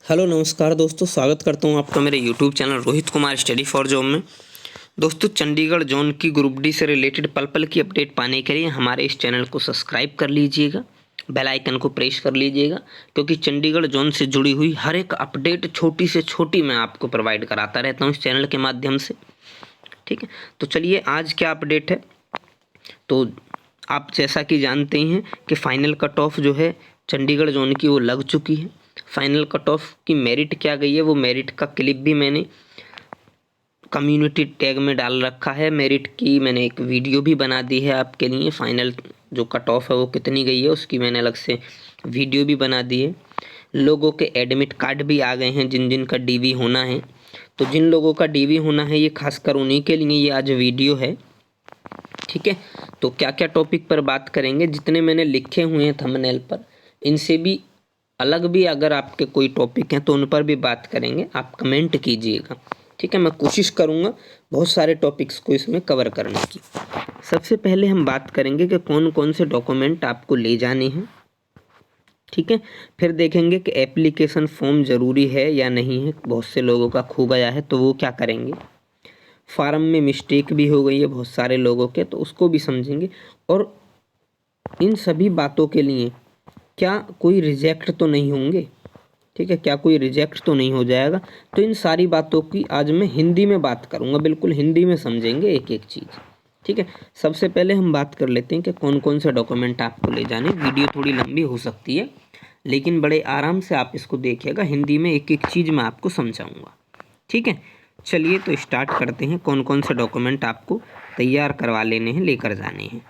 Hello नमस्कार दोस्तों, स्वागत करता हूं आपका मेरे YouTube channel Rohit Kumar study for job में। दोस्तों, चंडीगढ़ जोन की ग्रुप डी से रिलेटेड पल पल की अपडेट पाने के लिए हमारे इस चैनल को सब्सक्राइब कर लीजिएगा, बेल आइकन को प्रेस कर लीजिएगा, क्योंकि चंडीगढ़ जोन से जुड़ी हुई हर एक अपडेट छोटी से छोटी मैं आपको प्रोवाइड कराता रहता हूँ इस चैनल के माध्यम से। ठीक है, तो चलिए आज क्या अपडेट है। तो आप जैसा कि जानते ही हैं कि फाइनल कट ऑफ जो है चंडीगढ़ जोन की वो लग चुकी है। फाइनल कट ऑफ की मेरिट क्या गई है, वो मेरिट का क्लिप भी मैंने कम्युनिटी टैग में डाल रखा है। मेरिट की मैंने एक वीडियो भी बना दी है आपके लिए। फाइनल जो कट ऑफ है वो कितनी गई है उसकी मैंने अलग से वीडियो भी बना दी है। लोगों के एडमिट कार्ड भी आ गए हैं जिन जिन का डीवी होना है। तो जिन लोगों का डीवी होना है ये खासकर उन्हीं के लिए ये आज वीडियो है। ठीक है, तो क्या क्या टॉपिक पर बात करेंगे, जितने मैंने लिखे हुए हैं थंबनेल पर, इनसे भी अलग भी अगर आपके कोई टॉपिक हैं तो उन पर भी बात करेंगे। आप कमेंट कीजिएगा। ठीक है, मैं कोशिश करूँगा बहुत सारे टॉपिक्स को इसमें कवर करने की। सबसे पहले हम बात करेंगे कि कौन कौन से डॉक्यूमेंट आपको ले जाने हैं। ठीक है, फिर देखेंगे कि एप्लीकेशन फॉर्म ज़रूरी है या नहीं है। बहुत से लोगों का खो गया है तो वो क्या करेंगे। फार्म में मिस्टेक भी हो गई है बहुत सारे लोगों के, तो उसको भी समझेंगे। और इन सभी बातों के लिए क्या कोई रिजेक्ट तो नहीं होंगे। ठीक है, क्या कोई रिजेक्ट तो नहीं हो जाएगा। तो इन सारी बातों की आज मैं हिंदी में बात करूंगा, बिल्कुल हिंदी में समझेंगे एक एक चीज़। ठीक है, सबसे पहले हम बात कर लेते हैं कि कौन कौन से डॉक्यूमेंट आपको ले जाने। वीडियो थोड़ी लंबी हो सकती है लेकिन बड़े आराम से आप इसको देखिएगा, हिंदी में एक एक चीज़ मैं आपको समझाऊँगा। ठीक है, चलिए तो स्टार्ट करते हैं। कौन कौन से डॉक्यूमेंट आपको तैयार करवा लेने हैं, लेकर जाने हैं।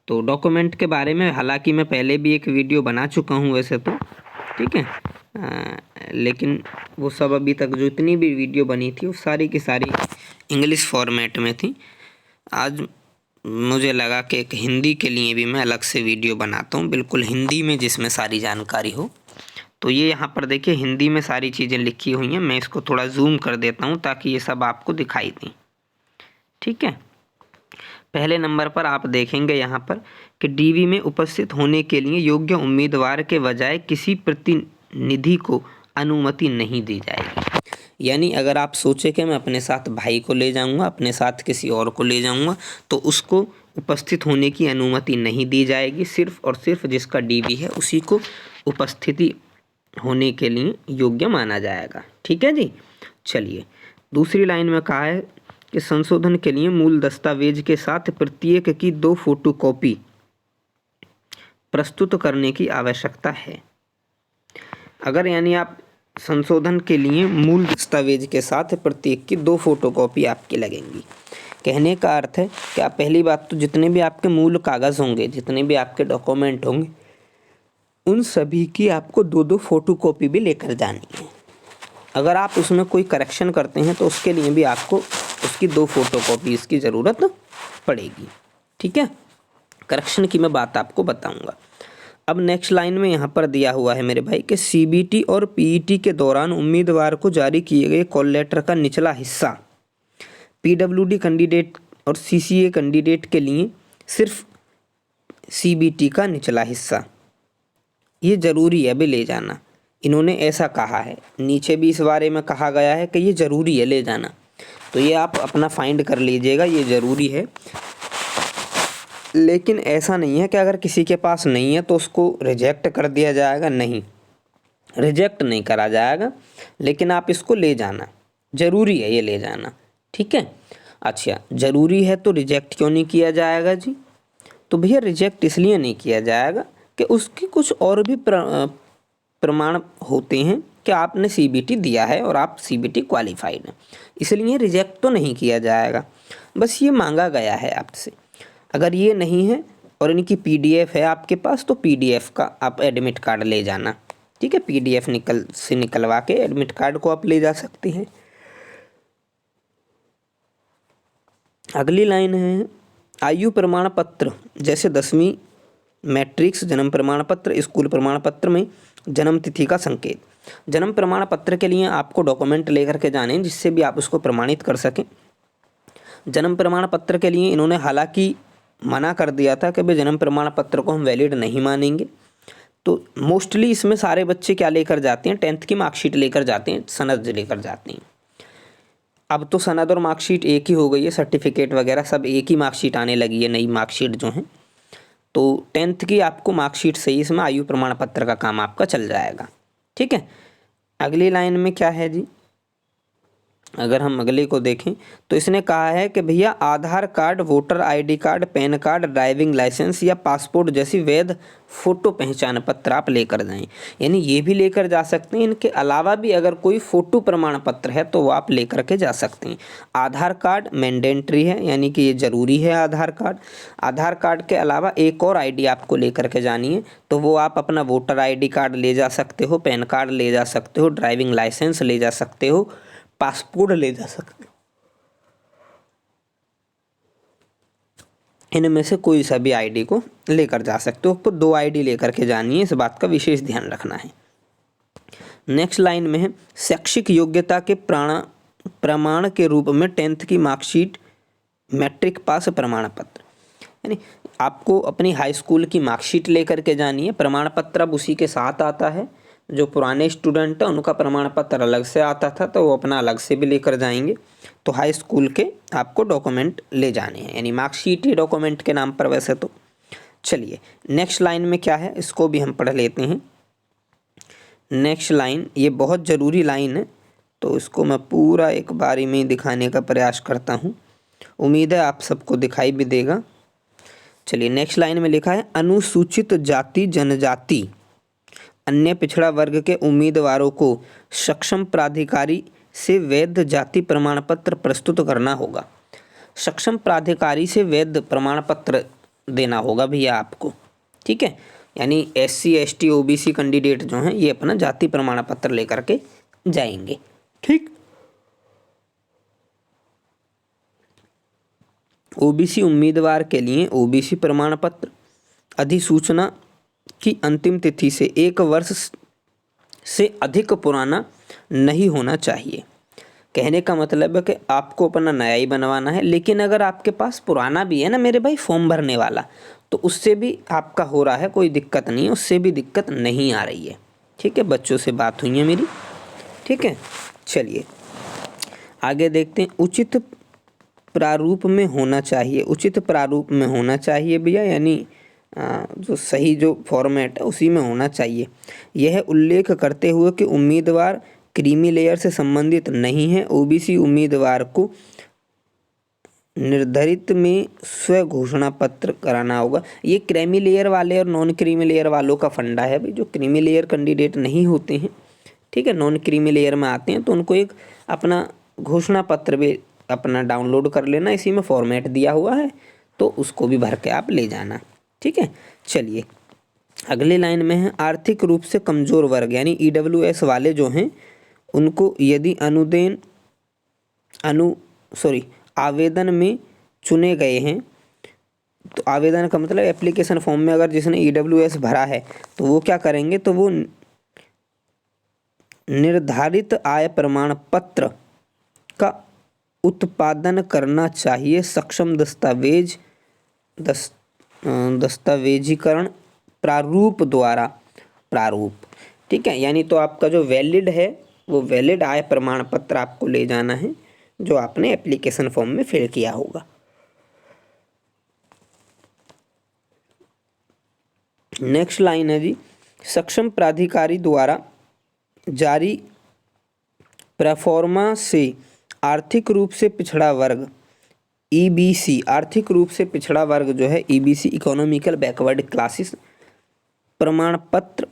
तो डॉक्यूमेंट के बारे में हालांकि मैं पहले भी एक वीडियो बना चुका हूं वैसे तो। ठीक है, लेकिन वो सब अभी तक जो इतनी भी वीडियो बनी थी वो सारी की सारी इंग्लिश फॉर्मेट में थी। आज मुझे लगा कि एक हिंदी के लिए भी मैं अलग से वीडियो बनाता हूँ, बिल्कुल हिंदी में, जिसमें सारी जानकारी हो। तो ये यहाँ पर देखिए हिंदी में सारी चीज़ें लिखी हुई हैं। मैं इसको थोड़ा जूम कर देता हूँ ताकि ये सब आपको दिखाई दें। ठीक है, पहले नंबर पर आप देखेंगे यहाँ पर कि डीवी में उपस्थित होने के लिए योग्य उम्मीदवार के बजाय किसी प्रतिनिधि को अनुमति नहीं दी जाएगी। यानी अगर आप सोचें कि मैं अपने साथ भाई को ले जाऊंगा, अपने साथ किसी और को ले जाऊंगा, तो उसको उपस्थित होने की अनुमति नहीं दी जाएगी। सिर्फ और सिर्फ जिसका डीवी है उसी को उपस्थिति होने के लिए योग्य माना जाएगा। ठीक है जी, चलिए दूसरी लाइन में कहा है कि संशोधन के लिए मूल दस्तावेज के साथ प्रत्येक की 2 फोटोकॉपी प्रस्तुत करने की आवश्यकता है। अगर यानी आप संशोधन के लिए मूल दस्तावेज के साथ प्रत्येक की 2 फोटोकॉपी आपकी लगेंगी। कहने का अर्थ है कि आप पहली बात तो जितने भी आपके मूल कागज़ होंगे, जितने भी आपके डॉक्यूमेंट होंगे, उन सभी की आपको 2-2 फोटोकॉपी भी लेकर जानी है। अगर आप उसमें कोई करेक्शन करते हैं तो उसके लिए भी आपको उसकी 2 फोटोकॉपीज़ की ज़रूरत पड़ेगी। ठीक है, करेक्शन की मैं बात आपको बताऊंगा। अब नेक्स्ट लाइन में यहाँ पर दिया हुआ है मेरे भाई कि सीबीटी और पीईटी के दौरान उम्मीदवार को जारी किए गए कॉल लेटर का निचला हिस्सा पीडब्ल्यूडी कैंडिडेट और सीसीए कैंडिडेट के लिए सिर्फ सीबीटी का निचला हिस्सा, ये ज़रूरी है अभी ले जाना। इन्होंने ऐसा कहा है, नीचे भी इस बारे में कहा गया है कि ये ज़रूरी है ले जाना। तो ये आप अपना फाइंड कर लीजिएगा, ये ज़रूरी है। लेकिन ऐसा नहीं है कि अगर किसी के पास नहीं है तो उसको रिजेक्ट कर दिया जाएगा। नहीं, रिजेक्ट नहीं करा जाएगा, लेकिन आप इसको ले जाना, ज़रूरी है ये ले जाना। ठीक है, अच्छा ज़रूरी है तो रिजेक्ट क्यों नहीं किया जाएगा जी। तो भैया रिजेक्ट इसलिए नहीं किया जाएगा कि उसकी कुछ और भी प्रमाण होते हैं कि आपने सीबीटी दिया है और आप सीबीटी क्वालिफाइड हैं, इसलिए रिजेक्ट तो नहीं किया जाएगा। बस ये मांगा गया है आपसे। अगर ये नहीं है और इनकी पीडीएफ है आपके पास तो पीडीएफ का आप एडमिट कार्ड ले जाना। ठीक है, पीडीएफ निकलवा के एडमिट कार्ड को आप ले जा सकते हैं। अगली लाइन है आयु प्रमाण पत्र, जैसे 10वीं, मैट्रिक्स, जन्म प्रमाण पत्र, स्कूल प्रमाण पत्र में जन्म तिथि का संकेत। जन्म प्रमाण पत्र के लिए आपको डॉक्यूमेंट लेकर के जाने हैं जिससे भी आप उसको प्रमाणित कर सकें। जन्म प्रमाण पत्र के लिए इन्होंने हालांकि मना कर दिया था कि भाई जन्म प्रमाण पत्र को हम वैलिड नहीं मानेंगे। तो मोस्टली इसमें सारे बच्चे क्या लेकर जाते हैं, 10th की मार्कशीट लेकर जाते हैं, सनद लेकर जाते हैं। अब तो सनद और मार्कशीट एक ही हो गई है, सर्टिफिकेट वगैरह सब एक ही मार्कशीट आने लगी है, नई मार्कशीट जो है। तो 10th की आपको मार्कशीट से ही इसमें आयु प्रमाण पत्र का काम आपका चल जाएगा। ठीक है, अगली लाइन में क्या है जी, अगर हम अगले को देखें तो इसने कहा है कि भैया Aadhaar card, voter ID card, PAN card, driving licence या पासपोर्ट जैसी वैध फोटो पहचान पत्र आप लेकर जाएं। यानी ये भी लेकर जा सकते हैं, इनके अलावा भी अगर कोई फोटो प्रमाण पत्र है तो वो आप लेकर के जा सकते हैं। आधार कार्ड मैंडेटरी है, यानी कि ये ज़रूरी है आधार कार्ड। आधार कार्ड के अलावा एक और आईडी आपको लेकर के जानी है, तो वो आप अपना वोटर आईडी कार्ड ले जा सकते हो, पैन कार्ड ले जा सकते हो, ड्राइविंग लाइसेंस ले जा सकते हो, पासपोर्ट ले जा सकते हो। इनमें से कोई सा भी आईडी को लेकर जा सकते हो। आपको 2 आईडी लेकर के जानी है, इस बात का विशेष ध्यान रखना है। नेक्स्ट लाइन में है शैक्षिक योग्यता के प्रमाण के रूप में 10th की मार्कशीट, मैट्रिक पास प्रमाण पत्र। यानी आपको अपनी हाई स्कूल की मार्कशीट लेकर के जानी है, प्रमाण पत्र अब उसी के साथ आता है। जो पुराने स्टूडेंट हैं उनका प्रमाण पत्र अलग से आता था, तो वो अपना अलग से भी लेकर जाएंगे। तो हाई स्कूल के आपको डॉक्यूमेंट ले जाने हैं, यानी मार्कशीट ही डॉक्यूमेंट के नाम पर वैसे तो। चलिए नेक्स्ट लाइन में क्या है, इसको भी हम पढ़ लेते हैं। नेक्स्ट लाइन ये बहुत ज़रूरी लाइन है, तो इसको मैं पूरा एक बारी में ही दिखाने का प्रयास करता हूँ, उम्मीद है आप सबको दिखाई भी देगा। चलिए नेक्स्ट लाइन में लिखा है अनुसूचित जाति जनजाति अन्य पिछड़ा वर्ग के उम्मीदवारों को सक्षम प्राधिकारी से वैध जाति प्रमाण पत्र प्रस्तुत करना होगा। सक्षम प्राधिकारी से वैध प्रमाण पत्र देना होगा भैया आपको। ठीक है, यानी SC ST OBC कैंडिडेट जो हैं ये अपना जाति प्रमाण पत्र लेकर के जाएंगे। ठीक, OBC उम्मीदवार के लिए OBC प्रमाण पत्र अधिसूचना की अंतिम तिथि से 1 वर्ष से अधिक पुराना नहीं होना चाहिए। कहने का मतलब है कि आपको अपना नया ही बनवाना है, लेकिन अगर आपके पास पुराना भी है ना मेरे भाई फॉर्म भरने वाला, तो उससे भी आपका हो रहा है, कोई दिक्कत नहीं है, उससे भी दिक्कत नहीं आ रही है। ठीक है, बच्चों से बात हुई है मेरी। ठीक है, चलिए आगे देखते हैं। उचित प्रारूप में होना चाहिए, उचित प्रारूप में होना चाहिए भैया, यानी जो सही जो फॉर्मेट है उसी में होना चाहिए। यह उल्लेख करते हुए कि उम्मीदवार क्रीमी लेयर से संबंधित नहीं है। OBC उम्मीदवार को निर्धारित में स्व घोषणा पत्र कराना होगा। ये क्रीमी लेयर वाले और नॉन क्रीमी लेयर वालों का फंडा है भाई। जो क्रीमी लेयर कैंडिडेट नहीं होते हैं, ठीक है, नॉन क्रीमी लेयर में आते हैं, तो उनको एक अपना घोषणा पत्र भी अपना डाउनलोड कर लेना, इसी में फॉर्मेट दिया हुआ है, तो उसको भी भर के आप ले जाना। ठीक है, चलिए अगले लाइन में है आर्थिक रूप से कमज़ोर वर्ग, यानी EWS वाले जो हैं उनको यदि आवेदन में चुने गए हैं, तो आवेदन का मतलब एप्लीकेशन फॉर्म में अगर जिसने EWS भरा है तो वो क्या करेंगे, तो वो निर्धारित आय प्रमाण पत्र का उत्पादन करना चाहिए। सक्षम दस्तावेजीकरण प्रारूप द्वारा, प्रारूप, ठीक है, यानी तो आपका जो वैलिड है वो वैलिड आय प्रमाण पत्र आपको ले जाना है जो आपने एप्लीकेशन फॉर्म में फिल किया होगा। नेक्स्ट लाइन है जी, सक्षम प्राधिकारी द्वारा जारी प्रोफार्मा से आर्थिक रूप से पिछड़ा वर्ग EBC, आर्थिक रूप से पिछड़ा वर्ग जो है EBC इकोनॉमिकल बैकवर्ड क्लासेस प्रमाण पत्र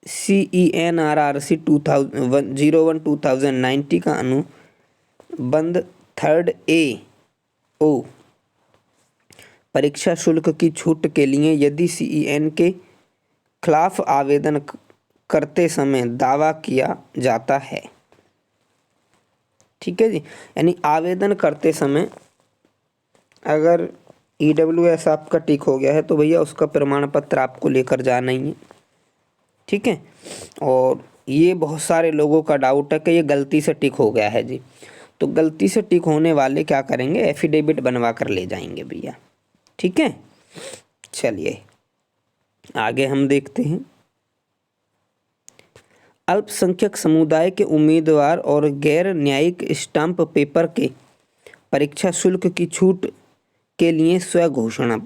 CENRRC 01/2019 का अनुबंध 3rd A परीक्षा शुल्क की छूट के लिए यदि CEN के खिलाफ आवेदन करते समय दावा किया जाता है। ठीक है जी, यानी आवेदन करते समय अगर EWS आपका टिक हो गया है तो भैया उसका प्रमाण पत्र आपको लेकर जाना ही है। ठीक है, और ये बहुत सारे लोगों का डाउट है कि ये गलती से टिक हो गया है जी, तो गलती से टिक होने वाले क्या करेंगे, एफिडेविट बनवा कर ले जाएंगे भैया। ठीक है, चलिए आगे हम देखते हैं, अल्पसंख्यक समुदाय के उम्मीदवार और गैर न्यायिक स्टाम्प पेपर के परीक्षा शुल्क की छूट के लिए स्वघोषणा।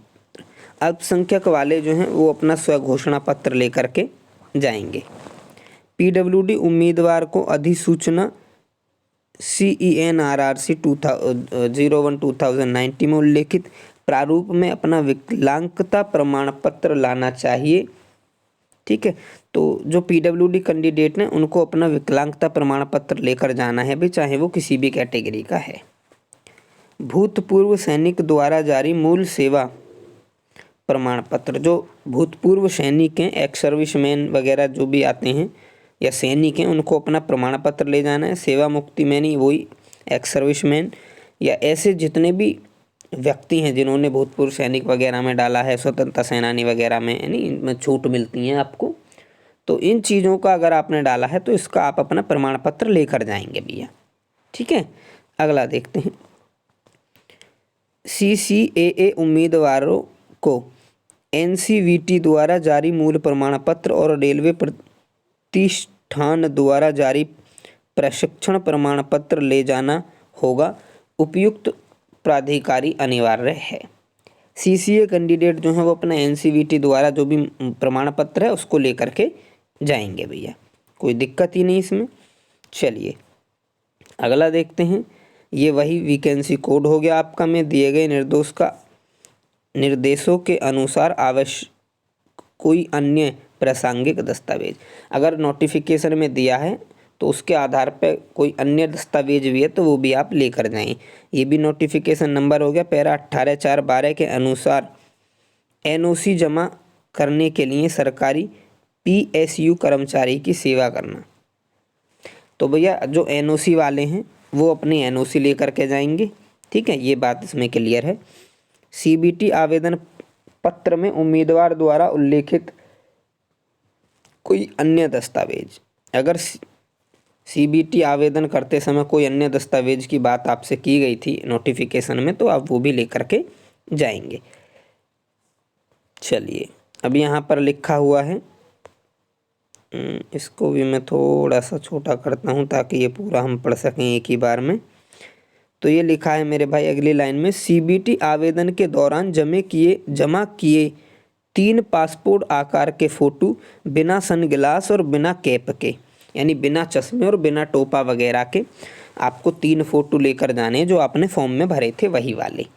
अल्पसंख्यक वाले जो हैं वो अपना स्वघोषणा पत्र लेकर के जाएंगे। पीडब्ल्यूडी उम्मीदवार को अधिसूचना CENRRC 01/2019 में उल्लेखित प्रारूप में अपना विकलांगता प्रमाण पत्र लाना चाहिए। ठीक है, तो जो पीडब्ल्यूडी कैंडिडेट ने उनको अपना विकलांगता प्रमाण पत्र लेकर जाना है भी, चाहे वो किसी भी कैटेगरी का है। भूतपूर्व सैनिक द्वारा जारी मूल सेवा प्रमाण पत्र, जो भूतपूर्व सैनिक हैं, एक्स सर्विसमैन वगैरह जो भी आते हैं या सैनिक हैं, उनको अपना प्रमाण पत्र ले जाना है। सेवा मुक्ति मैनी वही एक्स सर्विसमैन या ऐसे जितने भी व्यक्ति हैं जिन्होंने भूतपूर्व सैनिक वगैरह में डाला है, स्वतंत्रता सेनानी वगैरह में, यानी इनमें छूट मिलती है आपको। तो इन चीज़ों का अगर आपने डाला है तो इसका आप अपना प्रमाण पत्र लेकर जाएंगे भैया। ठीक है, अगला देखते हैं, CCAA उम्मीदवारों को NCVT द्वारा जारी मूल प्रमाण पत्र और रेलवे प्रतिष्ठान द्वारा जारी प्रशिक्षण प्रमाण पत्र ले जाना होगा। उपयुक्त प्राधिकारी अनिवार्य है। CCA कैंडिडेट जो है वो अपना NCVT द्वारा जो भी प्रमाण पत्र है उसको लेकर के जाएंगे भैया, कोई दिक्कत ही नहीं इसमें। चलिए अगला देखते हैं, ये वही वैकेंसी कोड हो गया आपका, में दिए गए निर्देशों के अनुसार आवश्यक कोई अन्य प्रासंगिक दस्तावेज, अगर नोटिफिकेशन में दिया है तो उसके आधार पर कोई अन्य दस्तावेज भी है तो वो भी आप लेकर जाएं। ये भी नोटिफिकेशन नंबर हो गया, पैरा 18/4/12 के अनुसार NOC जमा करने के लिए सरकारी PSU कर्मचारी की सेवा करना। तो भैया जो NOC वाले हैं वो अपनी NOC लेकर के जाएंगे। ठीक है, ये बात इसमें क्लियर है। CBT आवेदन पत्र में उम्मीदवार द्वारा उल्लेखित कोई अन्य दस्तावेज, अगर CBT आवेदन करते समय कोई अन्य दस्तावेज की बात आपसे की गई थी नोटिफिकेशन में तो आप वो भी लेकर के जाएंगे। चलिए अब यहाँ पर लिखा हुआ है, इसको भी मैं थोड़ा सा छोटा करता हूँ ताकि ये पूरा हम पढ़ सकें एक ही बार में। तो ये लिखा है मेरे भाई अगली लाइन में, CBT आवेदन के दौरान जमा किए 3 पासपोर्ट आकार के फ़ोटो बिना सनग्लास और बिना कैप के, यानी बिना चश्मे और बिना टोपा वगैरह के आपको 3 फ़ोटो लेकर जाने हैं जो आपने फॉर्म में भरे थे वही वाले।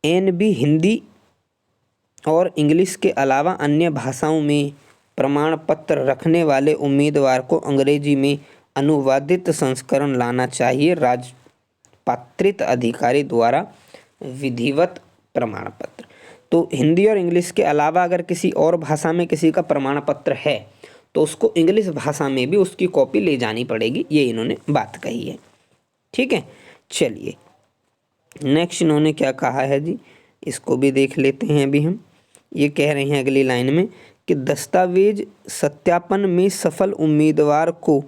NB हिंदी और इंग्लिश के अलावा अन्य भाषाओं में प्रमाण पत्र रखने वाले उम्मीदवार को अंग्रेजी में अनुवादित संस्करण लाना चाहिए। राजपात्रित अधिकारी द्वारा विधिवत प्रमाण पत्र, तो हिंदी और इंग्लिश के अलावा अगर किसी और भाषा में किसी का प्रमाण पत्र है तो उसको इंग्लिश भाषा में भी उसकी कॉपी ले जानी पड़ेगी, ये इन्होंने बात कही है। ठीक है, चलिए नेक्स्ट इन्होंने क्या कहा है जी, इसको भी देख लेते हैं अभी हम। ये कह रहे हैं अगली लाइन में कि दस्तावेज सत्यापन में सफल उम्मीदवार को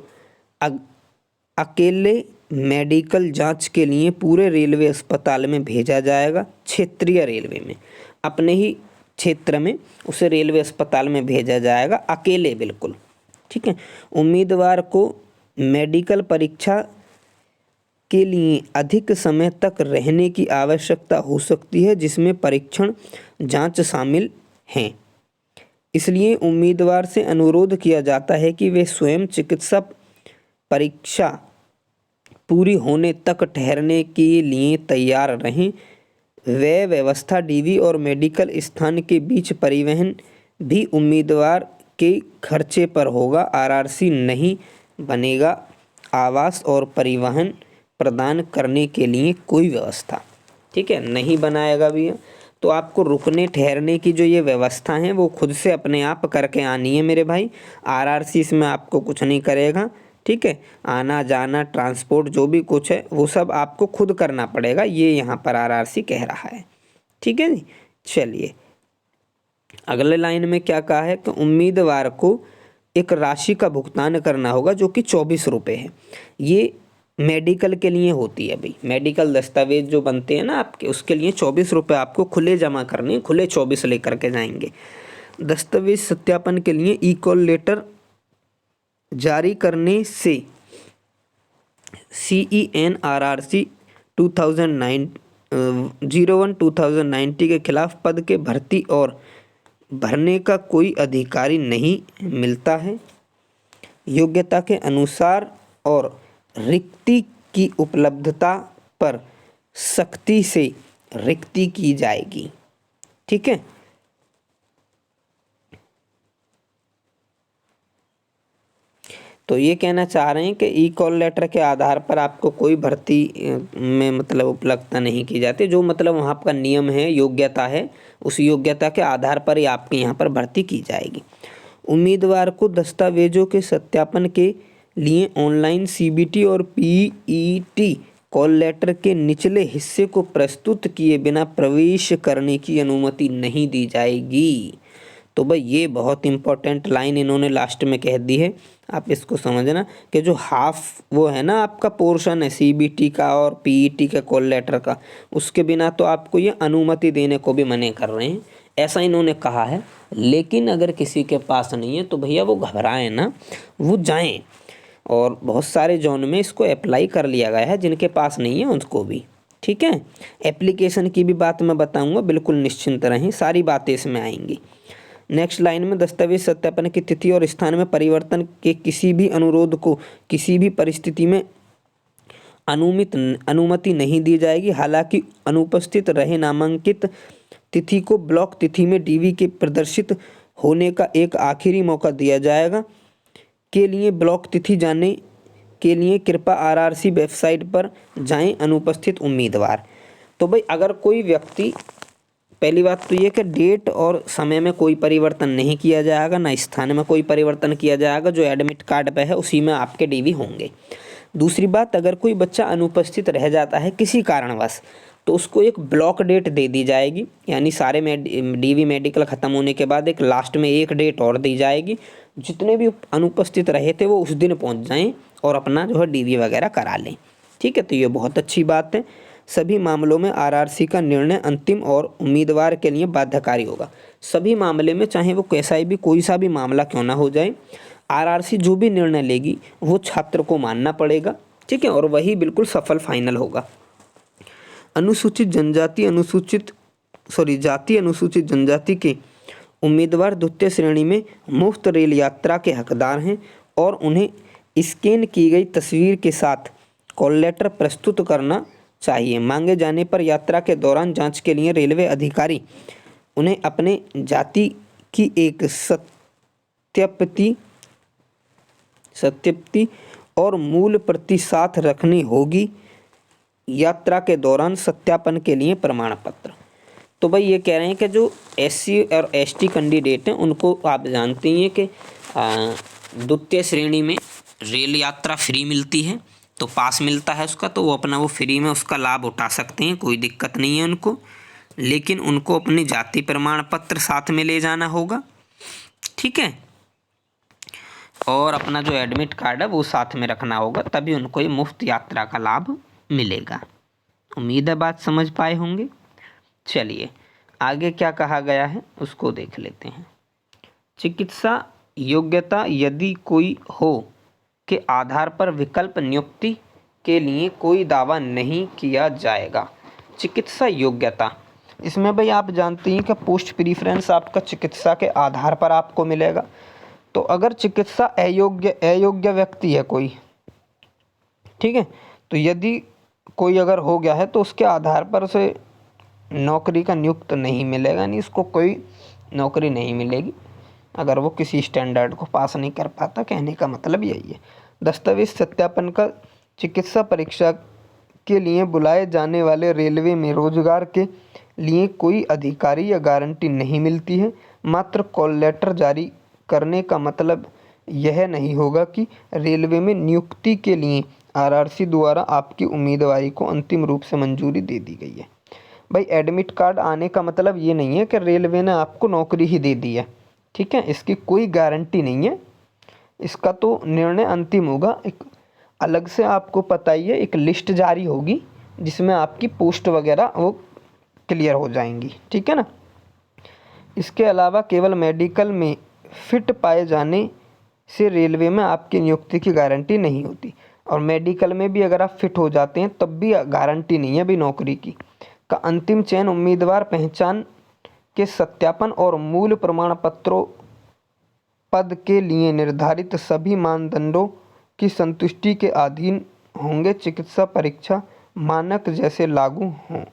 अकेले मेडिकल जांच के लिए पूरे रेलवे अस्पताल में भेजा जाएगा। क्षेत्रीय रेलवे में, अपने ही क्षेत्र में उसे रेलवे अस्पताल में भेजा जाएगा अकेले, बिल्कुल। ठीक है, उम्मीदवार को मेडिकल परीक्षा के लिए अधिक समय तक रहने की आवश्यकता हो सकती है जिसमें परीक्षण जांच शामिल हैं। इसलिए उम्मीदवार से अनुरोध किया जाता है कि वे स्वयं चिकित्सा परीक्षा पूरी होने तक ठहरने के लिए तैयार रहें। वह व्यवस्था DV और मेडिकल स्थान के बीच परिवहन भी उम्मीदवार के खर्चे पर होगा। RRC नहीं बनेगा आवास और परिवहन प्रदान करने के लिए कोई व्यवस्था। ठीक है, नहीं बनाएगा भी, तो आपको रुकने ठहरने की जो ये व्यवस्था है वो खुद से अपने आप करके आनी है मेरे भाई। RRC इसमें आपको कुछ नहीं करेगा। ठीक है, आना जाना ट्रांसपोर्ट जो भी कुछ है वो सब आपको खुद करना पड़ेगा, ये यहाँ पर RRC कह रहा है। ठीक है जी, चलिए अगले लाइन में क्या कहा है कि उम्मीदवार को एक राशि का भुगतान करना होगा जो कि 24 रुपये है। ये मेडिकल के लिए होती है भाई, मेडिकल दस्तावेज जो बनते हैं ना आपके, उसके लिए 24 रुपये आपको खुले जमा करने, खुले 24 लेकर के जाएंगे। दस्तावेज सत्यापन के लिए ई कॉल लेटर जारी करने से CENRRC 01/2019 के खिलाफ पद के भर्ती और भरने का कोई अधिकारी नहीं मिलता है। योग्यता के अनुसार और रिक्ति की उपलब्धता पर सख्ती से रिक्ति की जाएगी। ठीक है। तो ये कहना चाह रहे हैं कि ई कॉल लेटर के आधार पर आपको कोई भर्ती में मतलब उपलब्धता नहीं की जाती। जो मतलब वहाँ का नियम है, योग्यता है, उस योग्यता के आधार पर ही आपके यहाँ पर भर्ती की जाएगी। उम्मीदवार को दस्तावेजों के सत्यापन के लिए ऑनलाइन CBT और PET कॉल लेटर के निचले हिस्से को प्रस्तुत किए बिना प्रवेश करने की अनुमति नहीं दी जाएगी। तो भाई ये बहुत इंपॉर्टेंट लाइन इन्होंने लास्ट में कह दी है, आप इसको समझना कि जो हाफ वो है ना आपका पोर्शन है CBT का और PET का कॉल लेटर का, उसके बिना तो आपको ये अनुमति देने को भी मना कर रहे हैं, ऐसा इन्होंने कहा है। लेकिन अगर किसी के पास नहीं है तो भैया वो घबराएं ना, वो जाएं। और बहुत सारे जोन में इसको अप्लाई कर लिया गया है, जिनके पास नहीं है उनको भी। ठीक है। एप्लीकेशन की भी बात मैं बताऊंगा, बिल्कुल निश्चिंत रहें, सारी बातें इसमें आएंगी। नेक्स्ट लाइन में दस्तावेज सत्यापन की तिथि और स्थान में परिवर्तन के किसी भी अनुरोध को किसी भी परिस्थिति में अनुमति नहीं दी जाएगी। हालांकि अनुपस्थित रहे नामांकित तिथि को ब्लॉक तिथि में DV के प्रदर्शित होने का एक आखिरी मौका दिया जाएगा। के लिए ब्लॉक तिथि जाने के लिए कृपया RRC वेबसाइट पर जाएं। अनुपस्थित उम्मीदवार, तो भाई अगर कोई व्यक्ति, पहली बात तो ये कि डेट और समय में कोई परिवर्तन नहीं किया जाएगा, ना स्थान में कोई परिवर्तन किया जाएगा। जो एडमिट कार्ड पे है उसी में आपके DV होंगे। दूसरी बात, अगर कोई बच्चा अनुपस्थित रह जाता है किसी कारणवश तो उसको एक ब्लॉक डेट दे दी जाएगी, यानी सारे DV मेडिकल ख़त्म होने के बाद एक लास्ट में एक डेट और दी जाएगी। जितने भी अनुपस्थित रहे थे वो उस दिन पहुंच जाएं और अपना जो है DV वगैरह करा लें। ठीक है। तो ये बहुत अच्छी बात है। सभी मामलों में RRC का निर्णय अंतिम और उम्मीदवार के लिए बाध्यकारी होगा। सभी मामले में, चाहे वो कैसा भी कोई सा भी मामला क्यों ना हो जाए, RRC जो भी निर्णय लेगी वो छात्र को मानना पड़ेगा। ठीक है। और वही बिल्कुल सफल फाइनल होगा। जाति अनुसूचित जनजाति के उम्मीदवार द्वितीय श्रेणी में मुफ्त रेल यात्रा के हकदार हैं और उन्हें स्कैन की गई तस्वीर के साथ कॉल लेटर प्रस्तुत करना चाहिए। मांगे जाने पर यात्रा के दौरान जांच के लिए रेलवे अधिकारी उन्हें अपने जाति की एक सत्यापित और मूल प्रति साथ रखनी होगी। यात्रा के दौरान सत्यापन के लिए प्रमाण पत्र। तो भाई ये कह रहे हैं कि जो SC और ST कैंडिडेट हैं उनको आप जानते हैं कि द्वितीय श्रेणी में रेल यात्रा फ्री मिलती है, तो पास मिलता है उसका, तो वो अपना वो फ्री में उसका लाभ उठा सकते हैं, कोई दिक्कत नहीं है उनको। लेकिन उनको अपनी जाति प्रमाण पत्र साथ में ले जाना होगा। ठीक है। और अपना जो एडमिट कार्ड है वो साथ में रखना होगा, तभी उनको ये मुफ्त यात्रा का लाभ मिलेगा। उम्मीद है बात समझ पाए होंगे। चलिए आगे क्या कहा गया है उसको देख लेते हैं। चिकित्सा योग्यता यदि कोई हो के आधार पर विकल्प नियुक्ति के लिए कोई दावा नहीं किया जाएगा। चिकित्सा योग्यता, इसमें भाई आप जानते हैं कि पोस्ट प्रीफरेंस आपका चिकित्सा के आधार पर आपको मिलेगा। तो अगर चिकित्सा अयोग्य व्यक्ति है कोई, ठीक है, तो यदि कोई अगर हो गया है तो उसके आधार पर उसे नौकरी का नियुक्त नहीं मिलेगा, यानी इसको कोई नौकरी नहीं मिलेगी अगर वो किसी स्टैंडर्ड को पास नहीं कर पाता। कहने का मतलब यही है। दस्तावेज सत्यापन का चिकित्सा परीक्षा के लिए बुलाए जाने वाले रेलवे में रोजगार के लिए कोई अधिकारी या गारंटी नहीं मिलती है। मात्र कॉल लेटर जारी करने का मतलब यह नहीं होगा कि रेलवे में नियुक्ति के लिए RRC द्वारा आपकी उम्मीदवारी को अंतिम रूप से मंजूरी दे दी गई है। भाई एडमिट कार्ड आने का मतलब ये नहीं है कि रेलवे ने आपको नौकरी ही दे दी है। ठीक है, इसकी कोई गारंटी नहीं है, इसका तो निर्णय अंतिम होगा। एक अलग से आपको पता ही है, एक लिस्ट जारी होगी जिसमें आपकी पोस्ट वगैरह वो क्लियर हो जाएंगी। ठीक है ना। इसके अलावा केवल मेडिकल में फिट पाए जाने से रेलवे में आपकी नियुक्ति की गारंटी नहीं होती, और मेडिकल में भी अगर आप फिट हो जाते हैं तब भी गारंटी नहीं है अभी नौकरी की। का अंतिम चयन उम्मीदवार पहचान के सत्यापन और मूल प्रमाण पत्रों पद के लिए निर्धारित सभी मानदंडों की संतुष्टि के अधीन होंगे। चिकित्सा परीक्षा मानक जैसे लागू हों।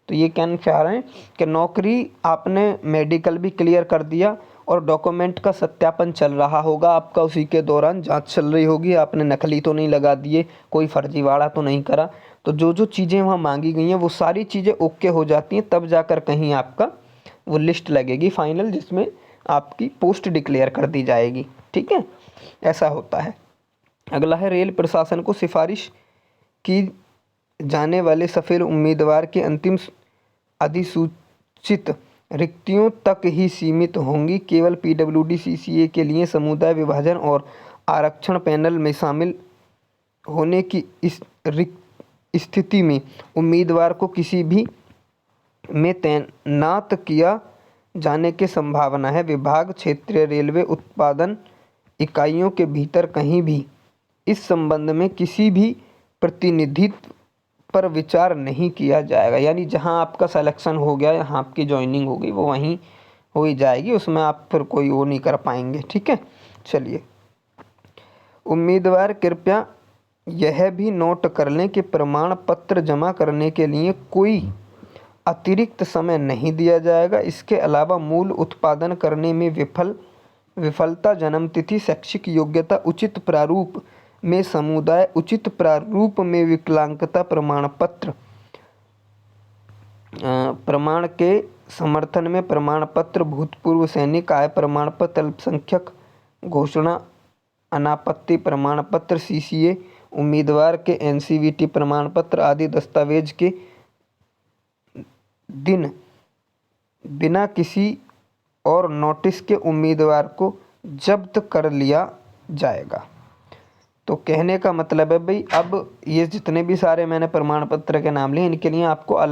तो ये कहना चाह रहे हैं कि नौकरी आपने मेडिकल भी क्लियर कर दिया और डॉक्यूमेंट का सत्यापन चल रहा होगा आपका, उसी के दौरान जांच चल रही होगी, आपने नकली तो नहीं लगा दिए, कोई फर्जीवाड़ा तो नहीं करा, तो जो जो चीज़ें वहाँ मांगी गई हैं वो सारी चीज़ें ओके हो जाती हैं, तब जाकर कहीं आपका वो लिस्ट लगेगी फाइनल, जिसमें आपकी पोस्ट डिक्लेयर कर दी जाएगी। ठीक है, ऐसा होता है। अगला है रेल प्रशासन को सिफारिश की जाने वाले सफल उम्मीदवार के अंतिम अधिसूचित रिक्तियों तक ही सीमित होंगी। केवल पीडब्ल्यूडी सीसीए के लिए समुदाय विभाजन और आरक्षण पैनल में शामिल होने की इस स्थिति में उम्मीदवार को किसी भी में तैनात किया जाने की संभावना है। विभाग क्षेत्रीय रेलवे उत्पादन इकाइयों के भीतर कहीं भी इस संबंध में किसी भी प्रतिनिधित्व पर विचार नहीं किया जाएगा। यानी जहां आपका सिलेक्शन हो गया, यहाँ आपकी ज्वाइनिंग हो गई, वो वहीं हो ही जाएगी, उसमें आप फिर कोई वो नहीं कर पाएंगे। ठीक है, चलिए। उम्मीदवार कृपया यह भी नोट कर लें कि प्रमाण पत्र जमा करने के लिए कोई अतिरिक्त समय नहीं दिया जाएगा। इसके अलावा मूल उत्पादन करने में विफलता, जन्मतिथि, शैक्षिक योग्यता, उचित प्रारूप में समुदाय, उचित प्रारूप में विकलांगता प्रमाण पत्र, प्रमाण के समर्थन में प्रमाण पत्र, भूतपूर्व सैनिक, आय प्रमाण पत्र, अल्पसंख्यक घोषणा, अनापत्ति प्रमाण पत्र, सीसीए उम्मीदवार के एनसीवीटी प्रमाण पत्र आदि दस्तावेज के दिन बिना किसी और नोटिस के उम्मीदवार को जब्त कर लिया जाएगा। तो कहने का मतलब है भाई, अब ये जितने भी सारे मैंने प्रमाण पत्र के नाम लिए, इनके लिए आपको अलग